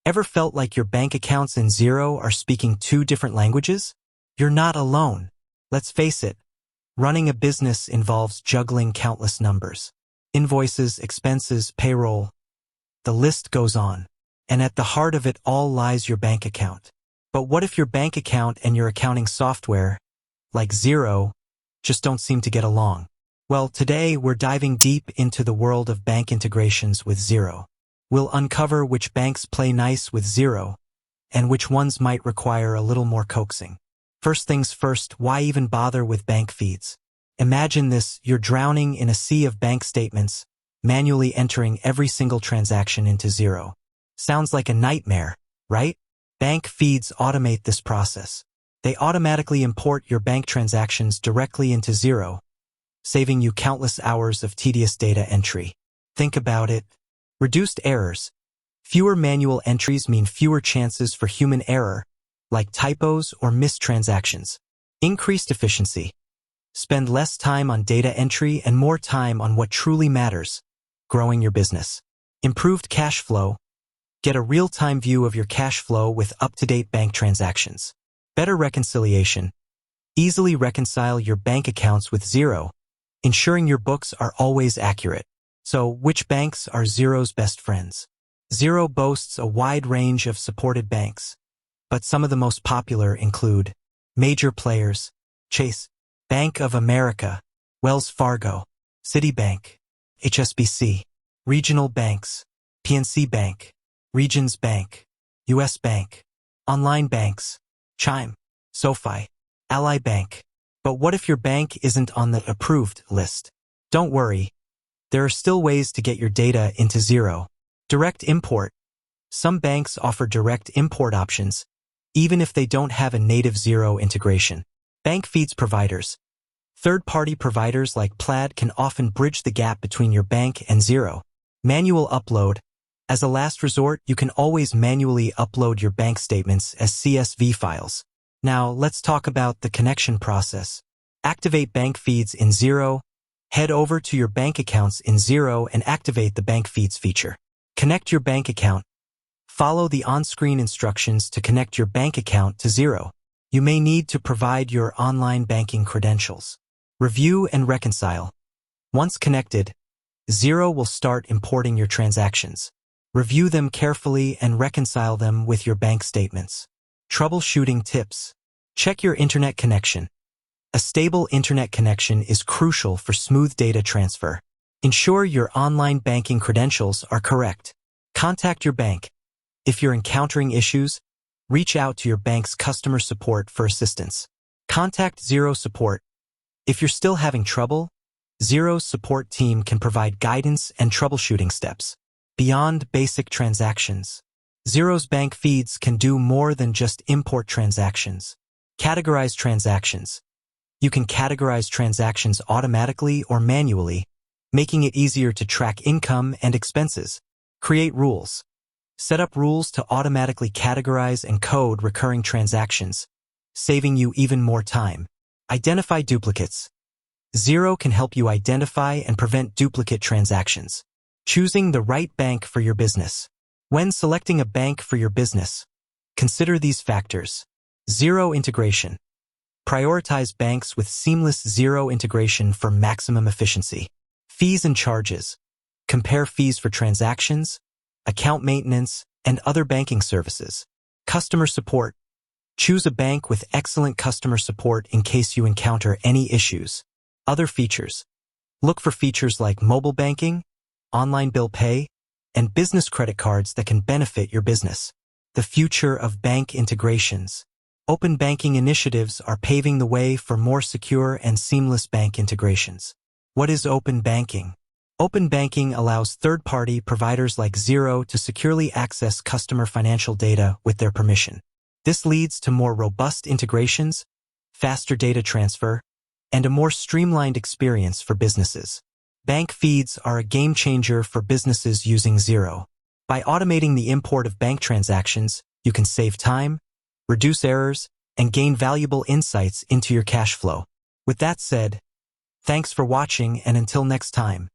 Ever felt like your bank accounts in Xero are speaking two different languages? You're not alone. Let's face it, running a business involves juggling countless numbers. Invoices, expenses, payroll. The list goes on. And at the heart of it all lies your bank account. But what if your bank account and your accounting software, like Xero, just don't seem to get along? Well, today we're diving deep into the world of bank integrations with Xero. We'll uncover which banks play nice with Xero, and which ones might require a little more coaxing. First things first, why even bother with bank feeds? Imagine this, you're drowning in a sea of bank statements, manually entering every single transaction into Xero. Sounds like a nightmare, right? Bank feeds automate this process. They automatically import your bank transactions directly into Xero, saving you countless hours of tedious data entry. Think about it. Reduced errors. Fewer manual entries mean fewer chances for human error, like typos or missed transactions. Increased efficiency. Spend less time on data entry and more time on what truly matters, growing your business. Improved cash flow. Get a real-time view of your cash flow with up-to-date bank transactions. Better reconciliation. Easily reconcile your bank accounts with Xero, ensuring your books are always accurate. So, which banks are Xero's best friends? Xero boasts a wide range of supported banks, but some of the most popular include major players: Chase, Bank of America, Wells Fargo, Citibank, HSBC, regional banks, PNC Bank, Regions Bank, US Bank, online banks, Chime, SoFi, Ally Bank. But what if your bank isn't on the approved list? Don't worry. There are still ways to get your data into Xero. Direct import. Some banks offer direct import options, even if they don't have a native Xero integration. Bank feeds providers. Third-party providers like Plaid can often bridge the gap between your bank and Xero. Manual upload. As a last resort, you can always manually upload your bank statements as CSV files. Now, let's talk about the connection process. Activate bank feeds in Xero. Head over to your bank accounts in Xero and activate the bank feeds feature. Connect your bank account. Follow the on-screen instructions to connect your bank account to Xero. You may need to provide your online banking credentials. Review and reconcile. Once connected, Xero will start importing your transactions. Review them carefully and reconcile them with your bank statements. Troubleshooting tips. Check your internet connection. A stable internet connection is crucial for smooth data transfer. Ensure your online banking credentials are correct. Contact your bank. If you're encountering issues, reach out to your bank's customer support for assistance. Contact Xero support. If you're still having trouble, Xero's support team can provide guidance and troubleshooting steps. Beyond basic transactions, Xero's bank feeds can do more than just import transactions. Categorize transactions. You can categorize transactions automatically or manually, making it easier to track income and expenses. Create rules. Set up rules to automatically categorize and code recurring transactions, saving you even more time. Identify duplicates. Xero can help you identify and prevent duplicate transactions. Choosing the right bank for your business. When selecting a bank for your business, consider these factors. Xero integration. Prioritize banks with seamless Xero integration for maximum efficiency. Fees and charges. Compare fees for transactions, account maintenance, and other banking services. Customer support. Choose a bank with excellent customer support in case you encounter any issues. Other features. Look for features like mobile banking, online bill pay, and business credit cards that can benefit your business. The future of bank integrations. Open banking initiatives are paving the way for more secure and seamless bank integrations. What is open banking? Open banking allows third-party providers like Xero to securely access customer financial data with their permission. This leads to more robust integrations, faster data transfer, and a more streamlined experience for businesses. Bank feeds are a game changer for businesses using Xero. By automating the import of bank transactions, you can save time, reduce errors, and gain valuable insights into your cash flow. With that said, thanks for watching, and until next time.